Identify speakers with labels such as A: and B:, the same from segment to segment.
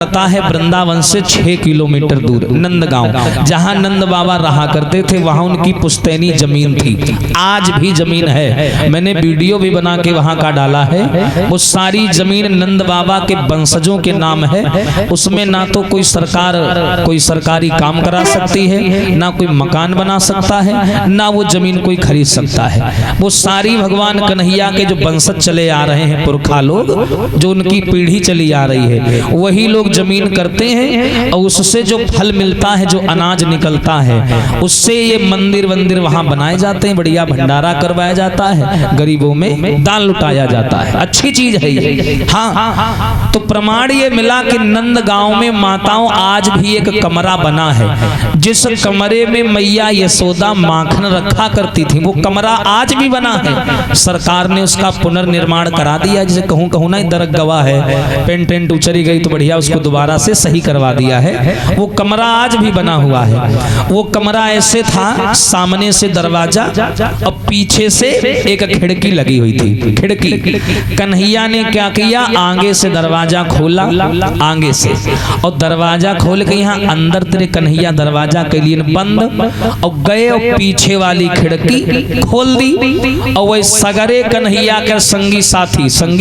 A: पता है वृंदावन से 6 किलोमीटर दूर नंदगांव, जहां नंद बाबा रहा करते थे, वहां उनकी पुश्तैनी जमीन थी। आज भी जमीन है, मैंने वीडियो भी बना के वहां का डाला है। वो सारी जमीन नंद बाबा के वंशजों के नाम है। उसमें ना तो कोई सरकारी काम करा सकती है, ना कोई मकान बना सकता है, ना वो जमीन कोई खरीद सकता है। वो सारी भगवान कन्हैया के जो वंशज चले आ रहे हैं, पुरखा लोग, जो उनकी पीढ़ी चली आ रही है, वही लोग जमीन करते हैं और उससे जो फल मिलता है, जो अनाज निकलता है, उससे ये मंदिर वंदिर वहां बनाए जाते हैं, बढ़िया भंडारा करवाया जाता है, गरीबों में दान लुटाया जाता है। अच्छी चीज है ये। हाँ, तो प्रमाण ये मिला कि नंदगांव में माताओं आज भी एक कमरा बना है, जिस कमरे में मैया यशोदा माखन रखा करती थी, वो कमरा आज भी बना है। सरकार ने उसका पुनर्निर्माण करा दिया, जिसे कहूँ कहूँ ना दरगवा है, पेंटेंट उचरी गई तो बढ़िया उसको दोबारा से सही करवा दिया है। वो कमरा आज भी बना हुआ है। वो कमरा ऐसे था, सामने से दरवाजा और पीछे से एक खिड़की लगी हुई थी। खिड़की कन्हैया ने क्या किया, आगे से दरवाजा खोला, आगे से, और दरवाजा खोल के यहाँ अंदर तेरे कन्हैया दरवाजा के लिए बंद, और गए और पीछे वाली खिड़की खोल दी, और वही सगरे कन्हैया के संगी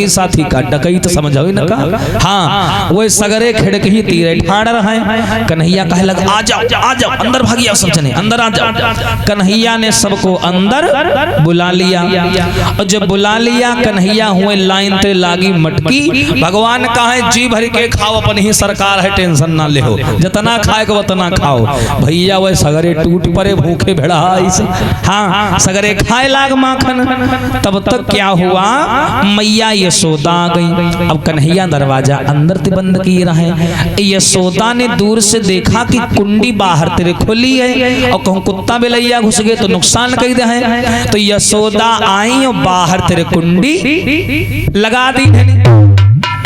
A: साथी का डकैत समझो न का। हाँ, वो सगरे खिड़की तीरे ठाड़ रहे हैं। कन्हैया कहे लग आ जाओ अंदर भागिया, सब जने अंदर आ जाओ। कन्हैया ने सबको अंदर बुला लिया, और जब बुला लिया कन्हैया हुए लाइन ते लागी मटकी। भगवान कहे जी भर के खाओ, अपन ही सरकार है, टेंशन ना ले हो, जितना खाए को उतना खाओ। भैया वह सगरे टूट पड़े, भूखे भेड़ा। हाँ, सगरे खाए लाग माखन। तब तक क्या हुआ, मैया यशोदा आ गई। अब कन्हैया दरवाजा अंदर ते बंद किए रहे। यशोदा ने दूर से देखा कि कुंडी बाहर तेरे खुली है, और कहूँ कुत्ता बिलैया घुस गए तो नुकसान कर दे है। तो यशोदा आई और बाहर तेरे कुंडी लगा दी।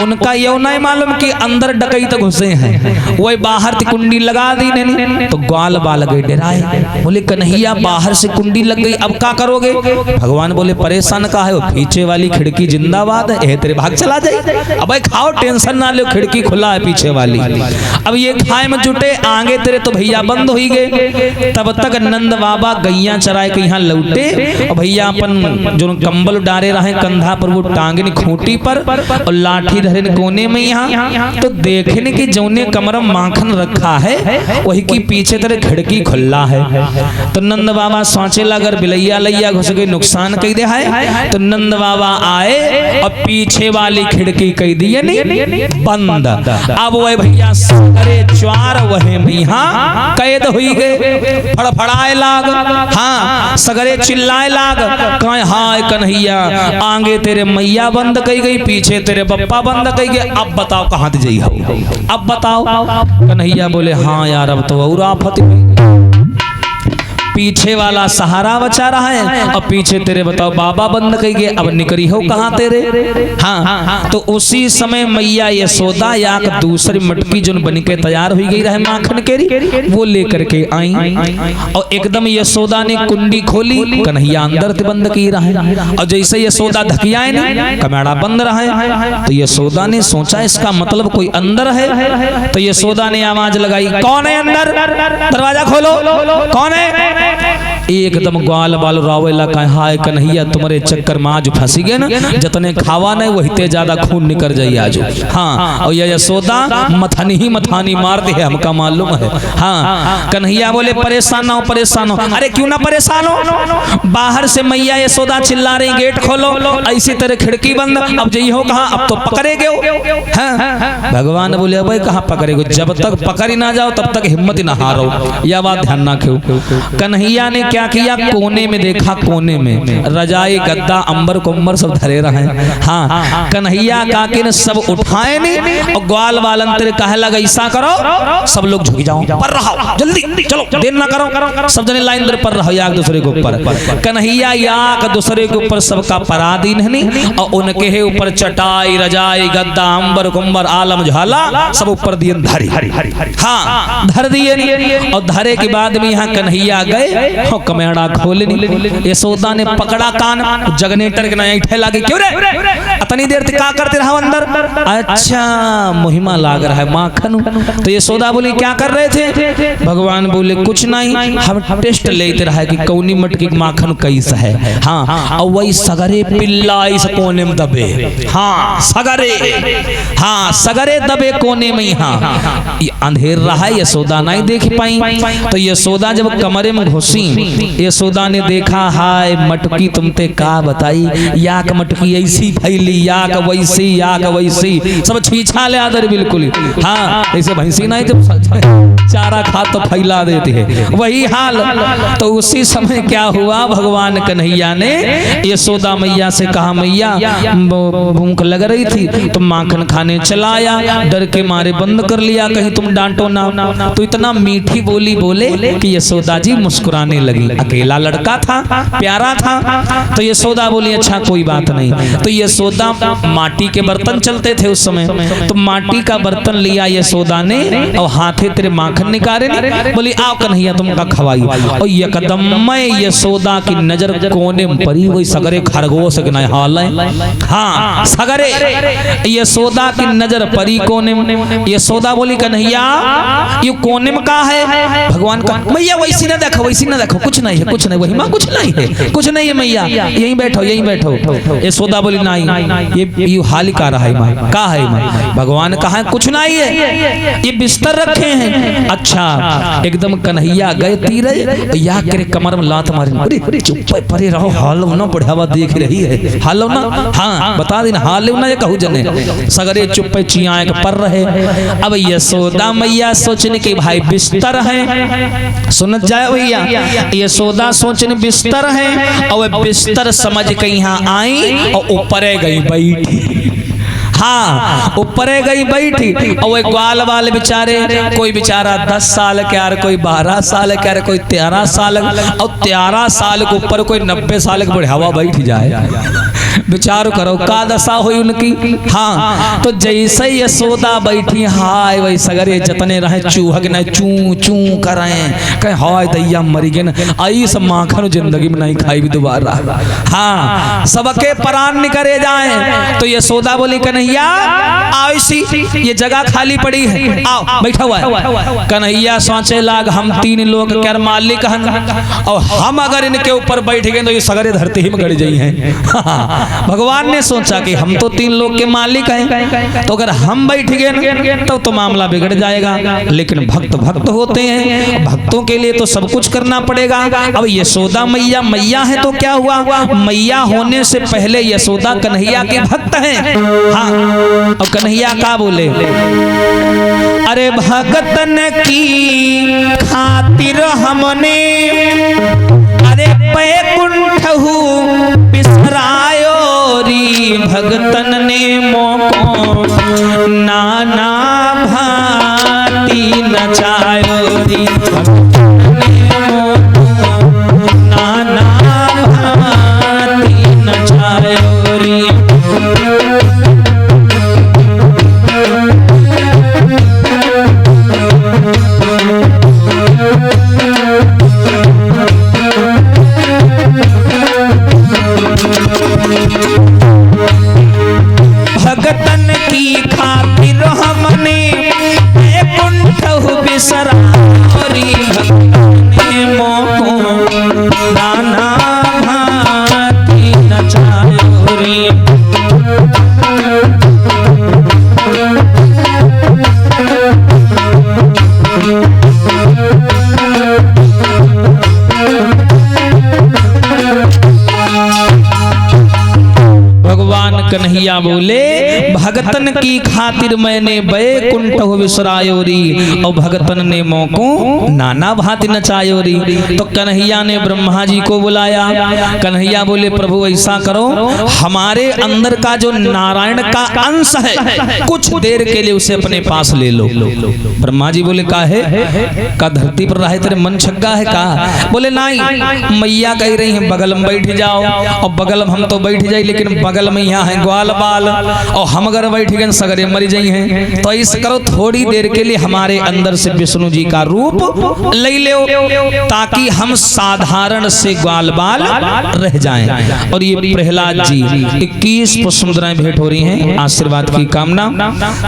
A: उनका ये नहीं मालूम कि अंदर डकैत घुसे हैं, वही बाहर से कुंडी लगा दी नहीं। तो ग्वाल बाल गए डराए, बोले कन्हैया बाहर से कुंडी लग गई, अब क्या करोगे। भगवान बोले परेशान का है, वो पीछे वाली खिड़की जिंदाबाद है, तेरे भाग चला जाए। अब खाओ, टेंशन ना लो, खिड़की खुला है पीछे वाली। अब ये खाए में जुटे, आगे तेरे तो भैया बंद हो गए। तब तक नंद बाबा गैया चराए के यहाँ लौटे, और भैया अपन जो कंबल डारे रहे कंधा पर, वो टांगनी खूंटी पर और लाठी कोने में यहाँ। तो देखने की जौने कमरा माखन रखा है, वही की पीछे तेरे खिड़की खुला है। तो नंद बाबा सोचे अगर बिलैया लैया घुस गई नुकसान कह दे है। तो नंद बाबा आए और पीछे वाली खिड़की कह दिए नहीं बंद। अब वह भैया सगरे चार वही में यहाँ कैद हुई गए, फड़फड़ाए लाग। हाँ, सगरे चिल्लाए लाग, कहे हाय कन्हैया, आगे तेरे मैया बंद कही गई, पीछे तेरे बप्पा बंद कही गए, अब बताओ कहाँ दे जाइए, अब बताओ। कन्हैया बोले हाँ यार, अब तो और आफत पीछे वाला सहारा बचा रहा है, और पीछे तेरे बताओ बाबा बंद कही गए, अब निकरी हो कहाँ तेरे। हाँ, तो उसी समय मैया यशोदा या दूसरी मटकी जो बन के तैयार हुई गई रहे माखन केरी, वो लेकर के आई, और एकदम यशोदा ने कुंडी खोली, कन्हैया अंदर से बंद की रहे, और जैसे यशोदा धकियाए ना, कमेड़ा बंद रहे। तो यशोदा ने सोचा इसका मतलब कोई अंदर है। तो यशोदा ने आवाज लगाई, कौन है अंदर, दरवाजा खोलो, कौन है। एकदम ग्वाल बाल रावेला का, हाय कन्हैया तुम्हारे चक्कर में आज फंसी गए ना, जितने खावा नहीं वही ज्यादा खून निकल जाइए आज। हाँ, और ये यशोदा मथानी मार दे, हमका मालूम है। हाँ, कन्हैया बोले परेशान ना हो, परेशान हो। अरे क्यों ना परेशान हो, बाहर से मैया यशोदा चिल्ला रही गेट खोलो, ऐसी तरह खिड़की बंद, अब जई हो कहा, अब तो पकड़ेगे। हाँ, भगवान बोले भाई कहाँ पकड़ेगे, जब तक पकड़ ही ना जाओ तब तक हिम्मत ही ना हारो, यह बात ध्यान ना क्यों। कन्हैया ने क्या किया, कोने में देखा, कोने में रजाई गद्दा अंबर कुंबर सब धरे रहे। हाँ, कन्हैया काके ने सब उठाए नहीं, और ग्वाल वालन तेरे कहे लगा ऐसा करो, सब लोग झुक जाओ, पर रहो जल्दी, चलो देर ना करो, सब जने लाइन पर रहो, याक दूसरे के ऊपर। कन्हैया याक दूसरे के ऊपर सबका पराधीन नहीं, और उनके है ऊपर चटाई रजाई गद्दा अंबर कुंबर आलम झाला सब ऊपर दिए धरी। हाँ, धर दिए, और धरे के बाद में यहाँ कन्हैया गए, कमेड़ा खोलनी। यशोदा ने पकड़ा कान, जगनेटर के नया लगे, क्यों रे इतनी देर तक क्या करते रहा अंदर? अच्छा मुहिमा लाग रहा है माखन। तो यशोदा बोली क्या कर रहे थे? भगवान बोले कुछ नहीं, हम टेस्ट लेते रहा कि कौनी मटकी माखन कैसा है। हाँ और वही सगरे पिल्ला इस कोने में दबे। हाँ सगरे दबे कोने में। हाँ अंधेर रहा, यशोदा नहीं देख पाई। तो यशोदा जब कमरे में घुसी, यशोदा ने देखा हाय मटकी तुमते का बताई, याक मटकी ऐसी फैली, याक वैसी सब छीछा ले आदर बिल्कुल। हाँ ऐसे भैंसी नहीं जब चारा खा तो फैला देते हैं, वही हाल। तो उसी समय क्या हुआ, भगवान कन्हैया ने यशोदा मैया से कहा मैया भूख लग रही थी तो माखन खाने चलाया, डर के मारे बंद कर लिया कहीं तुम डांटो ना। तो इतना मीठी बोली बोले कि यशोदा जी मुस्कुराने लगी। अकेला लड़का था, प्यारा था। तो यशोदा बोली अच्छा कोई बात नहीं। तो यशोदा माटी के बर्तन चलते थे उस समय, तो माटी का बर्तन लिया यशोदा ने और हाथे तेरे माखन निकाले, बोली आओ कन्हैया तुमका खवाई। और एकदम मैं यशोदा की नजर कोने में पड़ी, वही सगरे खरगोश के नहीं हाल है। हाँ सगरे यशोदा की नजर पड़ी कोने में। यशोदा बोली कन्हैया ये कोने में का है? भगवान का मैया वैसी ना देखो कुछ नहीं है, कुछ नहीं वही माँ कुछ नहीं है मैया, यहीं बैठो। यशोदा बोली नहीं ये हाल का रहा है माँ, का है माँ? भगवान कहा कुछ नहीं है, ये बिस्तर रखे हैं। अच्छा एकदम कन्हैया गए तीर या करे कमर में लात मारी, अरे चुप परे रहो, हाल ना बढ़ावा देख रही है, हाल ना। हाँ बता देना हाल ना ये कहू जने, सगरे चुप चियाए पर रहे। अब यशोदा मैया सोचने के भाई बिस्तर है, सुन जाए भैया, यशोदा सोचने बिस्तर है और बिस्तर समझ के यहाँ आई और ऊपर गई बैठी। हाँ ऊपर गई बैठी और वो ग्वाल वाले बेचारे, कोई बेचारा 10 साल के यार, कोई 12 साल के यार, कोई 13 साल और 13 साल के ऊपर कोई 90 साल के बढ़ावा बैठ जाए, विचार करो का दशा हुई उनकी। हाँ तो जैसे यशोदा बैठी हाय वही सगरे जतने रहे चूहक न चू चू करें कहे हाय दैया मरी गए न, आई सब माखन जिंदगी में नहीं खाई भी दोबारा। हाँ सबके प्राण निकले जाए। तो यशोदा बोली कन्हैया आओ सी ये जगह खाली पड़ी है, आओ बैठा हुआ है। कन्हैया सोचे लाग हम 3 लोग क्या मालिक हैं और हम अगर इनके ऊपर बैठ गए तो ये सगरे धरती ही में गड़ जाई हैं। भगवान ने सोचा कि हम तो 3 लोग के मालिक हैं, तो अगर हम बैठ गए तो मामला बिगड़ जाएगा। लेकिन भक्त होते हैं, भक्तों के लिए तो सब कुछ करना पड़ेगा। अब यशोदा मैया है तो क्या हुआ, मैया होने से पहले यशोदा कन्हैया के भक्त हैं। हाँ अब कन्हैया का बोले, अरे भगतन की खातिर हमने अरे बैकुंठ बिसरायो री, भगतन ने मोको नाना भांति नचायो री, भगतन ने मोको नाना भांति नचायो री। भगतन की खातिर हमने बैकुंठ बिसरारी, भगतन ने मोको नाना भांति नचायो रे। भगवान कन्हैया बोले भगतन की खातिर मैंने बैकुंठ विसरायोरी और भगतन ने मोको नाना भांति नचायोरी। तो कन्हैया ने ब्रह्मा जी को बुलाया। कन्हैया बोले प्रभु ऐसा करो, हमारे अंदर का जो नारायण का अंश है कुछ देर के लिए उसे अपने पास ले लो। ब्रह्मा जी बोले का है का धरती पर रहे तेरे मन छग्गा है का? बोले नहीं, मैया कह रही है बगल में बैठ जाओ और बगल में हम तो बैठ जाए, लेकिन बगल में यहाँ है ग्वाल बाल और हम अगर बैठ गए सगरे मर जाई हैं, तो इस करो थोड़ी देर के लिए हमारे अंदर से विष्णु जी का रूप ले लो, ताकि हम साधारण से ग्वाल बाल रह जाएं। और ये प्रहलाद जी 21 पुष्प मुद्राएं भेंट हो रही हैं आशीर्वाद की कामना।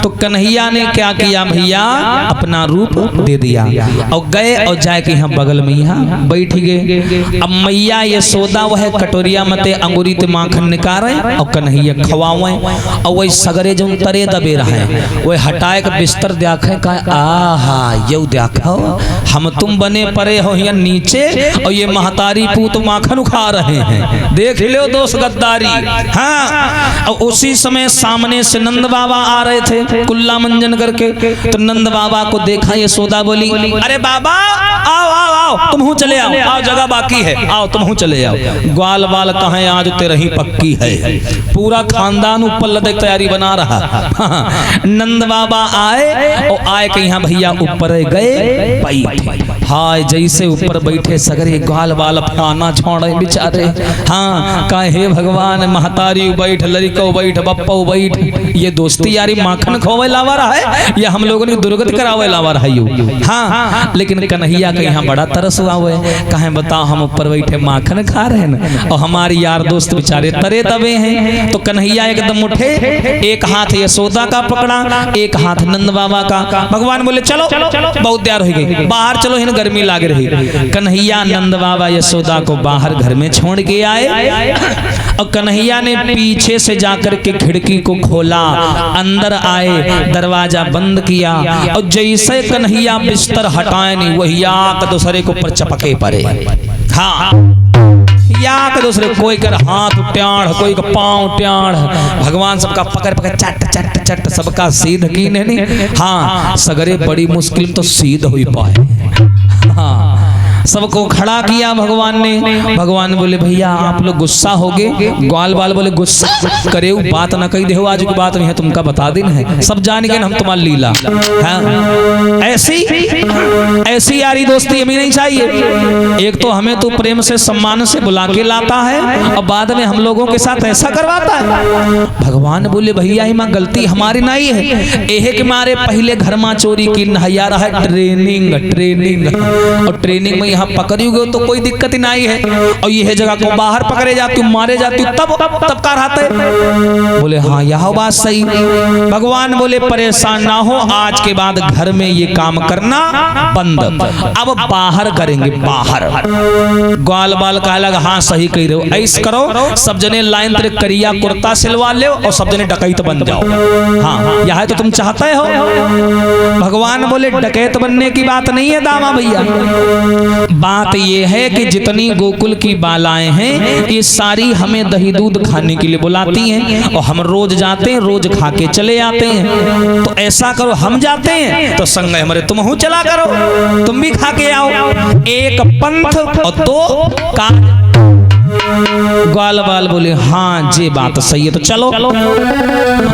A: तो कन्हैया ने क्या किया भैया, अपना रूप दे दिया और गए और जाके यहाँ बगल में यहाँ बैठ गए। अब मैया यशोदा वह कटोरिया मते अंगूरी ते माखन निकाले और कन्हैया खवावे, और वही सगरे जो तरे दबे रहे वह हटाए के बिस्तर देखे का आहा यू देखो हम तुम बने परे हो यहाँ नीचे और ये महतारी पूत माखन खा रहे हैं, देख लो दोस्त गद्दारी। हाँ, और उसी समय सामने से नंद बाबा आ रहे थे कुल्ला मंजन करके। तो नंद बाबा को देखा यशोदा बोली, अरे बाबा आओ आओ आओ तुम हूँ चले आओ, आओ जगह बाकी है, आओ तुम हूँ चले आओ। ग्वाल बाल कहें आज तेरे ही पक्की है, पूरा खानदान ऊपर लदे तैयारी बना रहा। नंद बाबा आए और आए के यहाँ भैया ऊपर गए बैठे। हाय जैसे ऊपर बैठे सगरे ग्वाल बाल अपना छोड़े बेचारे। हाँ कहे भगवान महतारी बैठ, लड़को बैठ, बप्पो बैठ, ये दोस्ती यारी माखन खोवे लावा रहा है या हम लोगों ने दुर्गति करावे लावा रहा है। हाँ लेकिन कन्हैया के यहाँ बड़ा तरस हुआ हुआ है, कहें बताओ हम ऊपर बैठे माखन खा रहे हैं और हमारे यार दोस्त बेचारे तरे दबे हैं। तो कन्हैया एकदम उठे, एक हाथ यशोदा का पकड़ा, एक हाथ नंद बाबा का। भगवान बोले चलो बहुत देर हो गई, बाहर चलो, इन गर्मी लाग रही। कन्हैया नंद बाबा यशोदा को बाहर घर में छोड़ के आए और कन्हैया ने पीछे से जाकर के खिड़की को खोला, अंदर आए, दरवाजा बंद किया और जैसे कन्हैया बिस्तर हटाए नहीं वही आक दूसरे के ऊपर चपके पड़े। हाँ या के दूसरे, कोई कर हाथ ट्याढ़, कोई का पांव ट्याढ़, भगवान सबका पकड़ पकड़ चट चट चट सबका सीध की नहीं। हाँ सगरे बड़ी मुश्किल तो सीध हुई पाए। हाँ सबको खड़ा किया भगवान ने। भगवान बोले भैया आप लोग गुस्सा हो गए। ग्वाल बाल बोले गुस्सा करे बात न कही दे, आज की बात नहीं है तुमका बता दिन है, सब जान गए हम तुम्हारी लीला। हाँ ऐसी यारी दोस्ती हमें नहीं चाहिए। एक तो हमें तो प्रेम से सम्मान से बुला के लाता है और बाद में हम लोगों के साथ ऐसा करवाता है। भगवान बोले भैया ही माँ गलती हमारी नहीं है, एहे के मारे पहले घर में चोरी की नहैया रहा ट्रेनिंग और ट्रेनिंग में यहाँ पकड़ी गए तो कोई दिक्कत ही नहीं है, और ये जगह को बाहर पकड़े जाती हूँ मारे जाती हूँ तब का रहता है। बोले हाँ यह बात सही। भगवान बोले परेशान ना हो, आज के बाद घर में ये काम करना बंद, अब बाहर करेंगे बाहर। ग्वाल बाल कहा लगा हाँ सही कह रहे हो, ऐसा करो सब जने लाइन तेरे करिया कुर्ता सिलवा ले और सब जने डकैत बन जाओ। हाँ यह तो तुम चाहते हो। भगवान बोले डकैत बनने की बात नहीं है दामा भैया, बात यह है कि जितनी गोकुल की बालाएं हैं ये सारी हमें दही दूध खाने के लिए बुलाती हैं और हम रोज जाते हैं, रोज खा के चले आते हैं। तो ऐसा करो हम जाते हैं तो संग हमारे तुम हो चला करो, तुम भी खा के आओ, एक पंथ और दो काम। ग्वाल बाल बोले हाँ जी बात सही है तो चलो।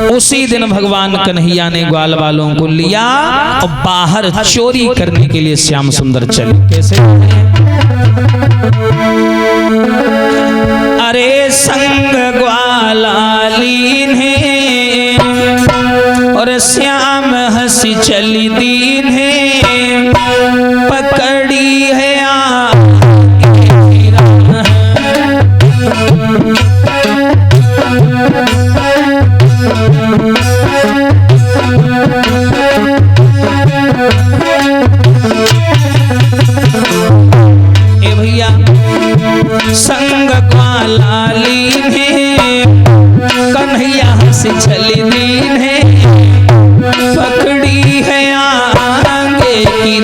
A: उसी दिन भगवान कन्हैया ने ग्वाल बालों को लिया और बाहर चोरी करने के लिए श्याम सुंदर चले। कैसे? अरे संग ग्वाला लीन है और श्याम हंसी चली दीन है, पकड़ी है भैया संग ग्वाला लीन है, कन्हैया हंसी चली दीन है, पकड़ी है आगे की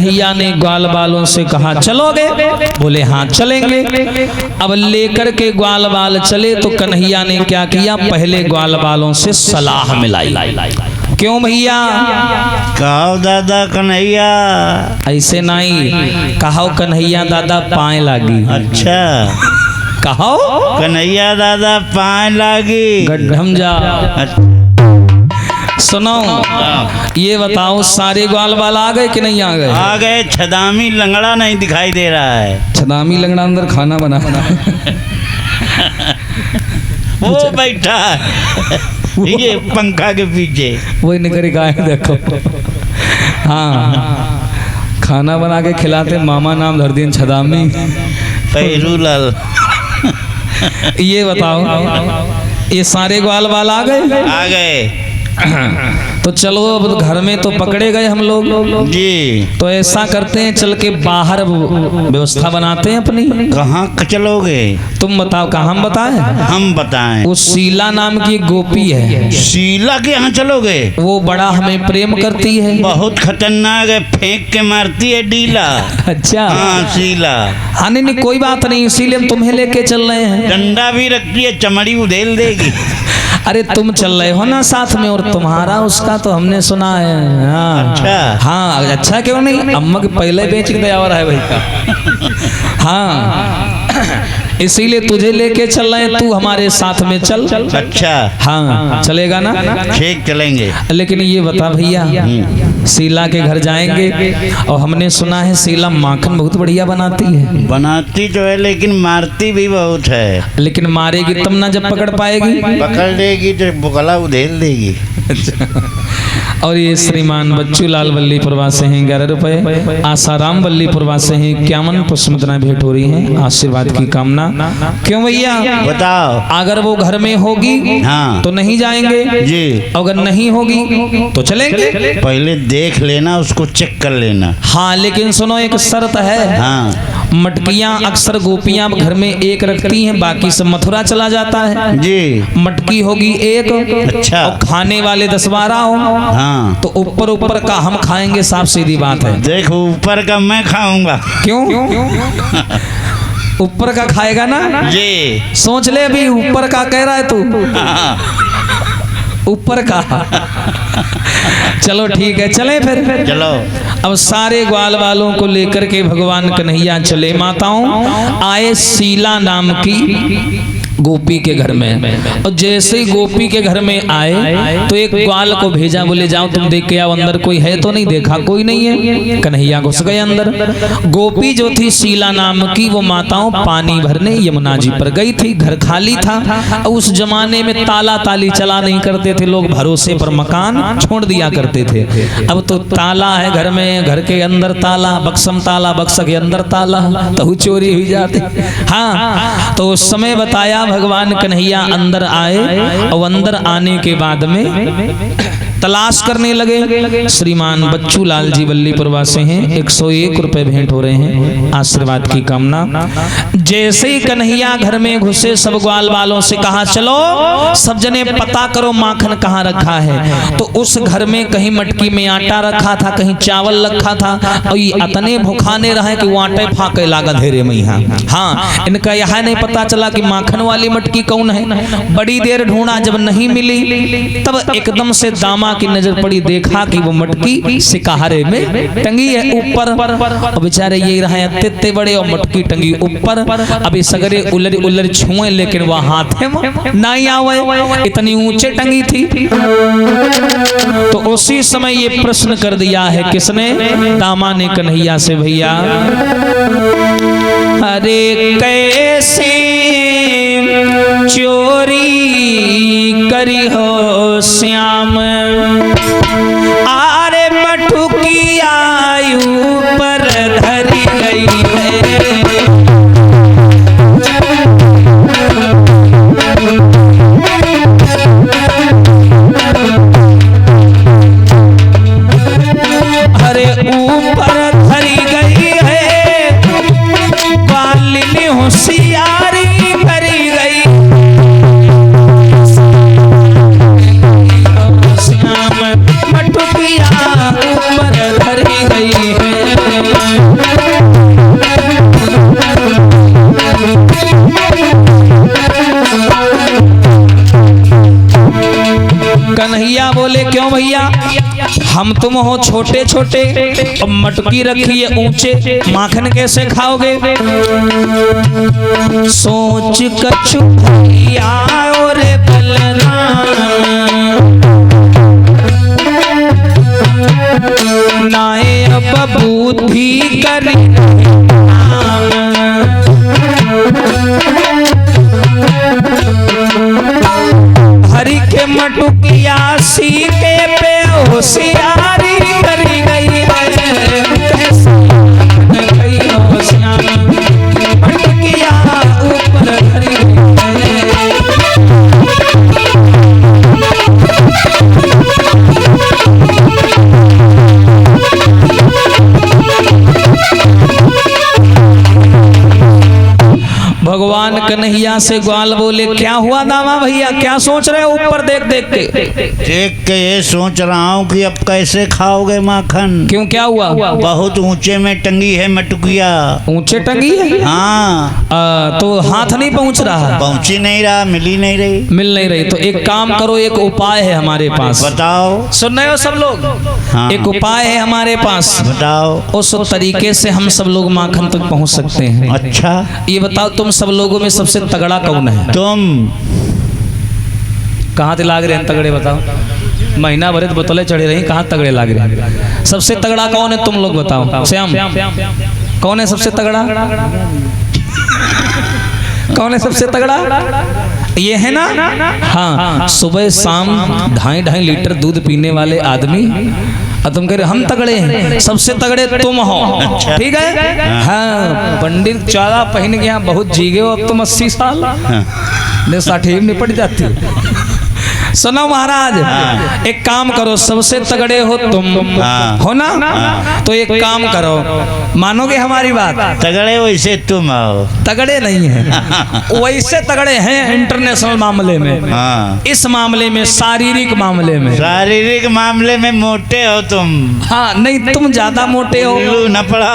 A: कन्हैया ने ग्वाल बालों से कहा चलोगे? बोले हाँ चलेंगे। अब लेकर के ग्वाल बाल चले तो कन्हैया ने क्या किया, पहले ग्वाल बालों से सलाह मिलाई। क्यों भैया?
B: कहो दादा कन्हैया।
A: ऐसे नहीं कहो कन्हैया दादा पाए लागी।
B: अच्छा
A: कहो
B: कन्हैया दादा पाए लागी।
A: गड्ढम जा। सुनो ये बताओ सारे ग्वाल बाल आ गए कि नहीं आ गए?
B: आ गए। छदामी लंगड़ा नहीं दिखाई दे रहा है।
A: छदामी लंगड़ा अंदर खाना बना
B: वो बैठा है ये पंखा के पीछे।
A: वही निकल गाय देखो। हाँ खाना बना के खिलाते, मामा नाम धर दिन छदामी।
B: पैरूलाल।
A: ये बताओ ये सारे ग्वाल बाल आ गए?
B: आ गए।
A: तो चलो अब घर में तो पकड़े गए हम लोग
B: जी।
A: तो ऐसा करते हैं चल के बाहर व्यवस्था बनाते हैं अपनी।
B: कहाँ चलोगे?
A: तुम बताओ कहाँ हम बताएं?
B: हम बताएं।
A: वो शीला नाम की गोपी है।
B: शीला के यहाँ चलोगे?
A: वो बड़ा हमें प्रेम करती है।
B: बहुत खतरनाक है, फेंक के मारती है डीला।
A: अच्छा
B: हाँ शीला।
A: हाँ नहीं कोई बात नहीं, इसीलिए हम तुम्हें लेके चल रहे हैं।
B: डंडा भी रखती है, चमड़ी उधेल देगी।
A: अरे तुम चल रहे हो ना साथ में, और तुम्हारा उसका तो हमने सुना है। हाँ
B: अच्छा।
A: हाँ अच्छा क्यों नहीं, अम्मा के पहले बेच के दया रहा है भाई का। हाँ इसीलिए तुझे लेके चल रहे हैं, तू हमारे साथ में चल।
B: अच्छा
A: हाँ चलेगा ना?
B: ठीक चलेंगे।
A: लेकिन ये बता भैया शीला के घर जाएंगे और हमने सुना है शीला माखन बहुत बढ़िया बनाती है।
B: बनाती तो है लेकिन मारती भी बहुत है।
A: लेकिन मारेगी तब ना जब पकड़ पाएगी।
B: पकड़ लेगी तो बुकला उधेल देगी।
A: और ये श्रीमान बच्चूलाल वल्लीपुरवा से हैं 11 रुपए, आसाराम वल्लीपुरवा से हैं 51 पुष्पमुद्राएं भेंट हो रही हैं, आशीर्वाद की कामना। क्यों भैया?
B: बताओ।
A: अगर वो घर में होगी
B: हाँ
A: तो नहीं जाएंगे
B: जी,
A: अगर नहीं होगी तो चलेंगे।
B: पहले देख लेना, उसको चेक कर लेना।
A: हाँ लेकिन सुनो एक शर्त है।
B: हाँ
A: मटकियां अक्सर गोपियां घर में एक रखती हैं, बाकी सब मथुरा चला जाता है
B: जी।
A: मटकी होगी एक।
B: अच्छा।
A: और खाने वाले 10-12 हो।
B: हाँ
A: तो ऊपर का हम खाएंगे, साफ सीधी बात है।
B: देखो ऊपर का मैं खाऊंगा।
A: क्यों? ऊपर का खाएगा ना
B: जी।
A: सोच ले अभी ऊपर का कह रहा है तू।
B: हाँ।
A: ऊपर का चलो ठीक है चले फिर।
B: चलो।
A: अब सारे ग्वाल वालों को लेकर के भगवान कन्हैया चले माताओं आए शीला नाम की गोपी के घर में। और जैसे ही गोपी के घर में आए तो एक ग्वाल को भेजा, बोले जाओ तुम देख के आओ अंदर कोई है तो नहीं। देखा कोई नहीं है। कन्हैया घुस गए अंदर। गोपी जो थी शीला नाम की वो माताओं पानी भरने यमुना जी पर गई थी। घर खाली था। उस जमाने में ताला ताली चला नहीं करते थे लोग, भरोसे पर मकान छोड़ दिया करते थे। अब तो ताला है घर में, घर के अंदर ताला, बक्सम ताला, बक्स के अंदर ताला, तो चोरी हुई जाती। हाँ तो उस समय बताया भगवान कन्हैया अंदर आए और अंदर आने के बाद में तलाश करने लगे। श्रीमान बच्चूलाल जी वल्लीपुरवा से हैं 101 रुपए भेंट हो रहे हैं, आशीर्वाद की कामना। जैसे ही कन्हैया घर में घुसे सब ग्वाल वालों से कहा चलो सब जने पता करो माखन कहाँ रखा है। तो उस घर में कहीं मटकी में आटा रखा था, कहीं चावल रखा था। और ये इतने भुखाने रहे कि वो आटे फाके लागा धेरे में। हाँ इनका यह नहीं पता चला कि माखन वाली मटकी कौन है। बड़ी देर ढूंढा, जब नहीं मिली तब एकदम से दामा की नजर पड़ी, देखा कि वो मटकी सिकारे में टंगी है ऊपर। और बेचारे यही रहे इतने बड़े और मटकी टंगी ऊपर। अभी सगरे उलर उलर छुए लेकिन वह हाथ में नहीं आवे, इतनी ऊंचे टंगी थी। तो उसी समय ये प्रश्न कर दिया है किसने? दामा ने कन्हैया से, भैया अरे कैसे चोरी करी हो श्याम, आरे मटुकी आयु पर धरी गई है। अरे ऊपर धरी गई है, बालिनी होशियारी करी गई। मटुकिया ऊपर धरी गई है। कन्हैया बोले क्यों भैया, हम तुम हो छोटे छोटे और मटकी रखी है ऊंचे, माखन कैसे खाओगे। सोच कछु भैया और बलराम, नाए अब बुद्धि करी हरि के मटुकिया सी के पे होशियारी करी गई है, कैसे गई होशियारी मटुकिया ऊपर धरी गई है। भगवान कन्हैया से ग्वाल बोले क्या हुआ दामा भैया, क्या सोच रहे हो ऊपर देख देख के।
B: देख के ये सोच रहा हूँ कि अब कैसे खाओगे माखन।
A: क्यों क्या हुआ।
B: बहुत ऊंचे में टंगी है मटुकिया।
A: ऊंचे टंगी है।
B: हाँ
A: तो हाथ नहीं पहुंच रहा।
B: पहुंची नहीं रहा, मिली नहीं रही।
A: मिल नहीं रही तो एक काम करो, एक उपाय है हमारे पास।
B: बताओ।
A: सुन रहे हो सब लोग।
B: हाँ।
A: एक उपाय है हमारे पास।
B: बताओ।
A: उस तरीके से हम सब लोग माखन तक पहुंच सकते हैं।
B: अच्छा
A: ये बताओ तुम सब लोगों में सबसे तगड़ा कौन है।
B: तुम
A: कहाँ से लाग रहे हैं तगड़े बताओ। महीना भरे तो बोतलें चढ़े रही, कहाँ तगड़े लाग रहे हैं। सबसे तगड़ा कौन है तुम लोग बताओ। श्याम कौन है सबसे तगड़ा। कौन है सबसे तगड़ा। ये है ना। हाँ सुबह शाम 2.5 लीटर दूध पीने वाले आदमी और तुम कह रहे हम तगड़े हैं। सबसे तगड़े तुम हो।
B: अच्छा।
A: ठीक है। हाँ पंडित चारा पहन गया बहुत जीगे हो अब तुम 80 साल ने 60 में निपट जाती हो। सुनो महाराज।
B: हाँ।
A: एक काम करो, सबसे तगड़े हो तुम।
B: हाँ।
A: हो ना। हाँ। तो एक काम करो, मानोगे हमारी बात।
B: तगड़े वैसे तुम आओ।
A: तगड़े नहीं है वैसे तगड़े हैं इंटरनेशनल मामले में।
B: हाँ।
A: इस मामले में शारीरिक मामले में।
B: शारीरिक मामले में मोटे हो तुम।
A: हाँ नहीं तुम ज्यादा मोटे हो।
B: न पड़ा।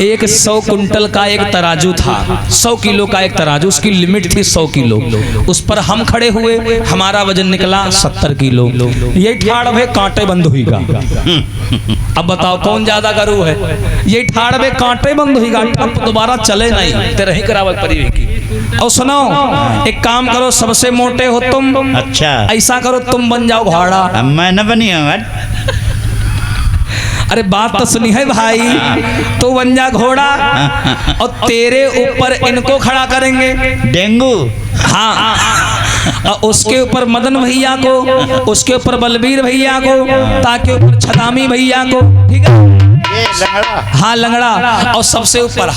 A: एक 100 कुंटल का एक तराजू था, 100 किलो का एक तराजू, उसकी लिमिट थी 100 किलो। उस पर हम खड़े हुए, हमारा वजन निकला 70 किलो। ये ठाड़ में कांटे बंद हुईगा। अब बताओ कौन ज्यादा गरू है। ये ठाड़ में कांटे बंद हुईगा, अब दोबारा चले नहीं तेरे ही करावत पड़ी की। और सुनो एक काम करो, सबसे मोटे हो तुम।
B: अच्छा
A: ऐसा करो तुम बन जाओ घोड़ा।
B: अब मैं न बनी हूँ।
A: अरे बात तो सुनी है भाई। तो बन जा घोड़ा और तेरे ऊपर इनको खड़ा करेंगे।
B: डेंगू।
A: हाँ और उसके ऊपर मदन भैया को, उसके ऊपर बलबीर भैया को, ताकि ऊपर छदामी भैया को। ठीक है।
B: ये लंगड़ा।
A: हाँ लंगड़ा। और सबसे ऊपर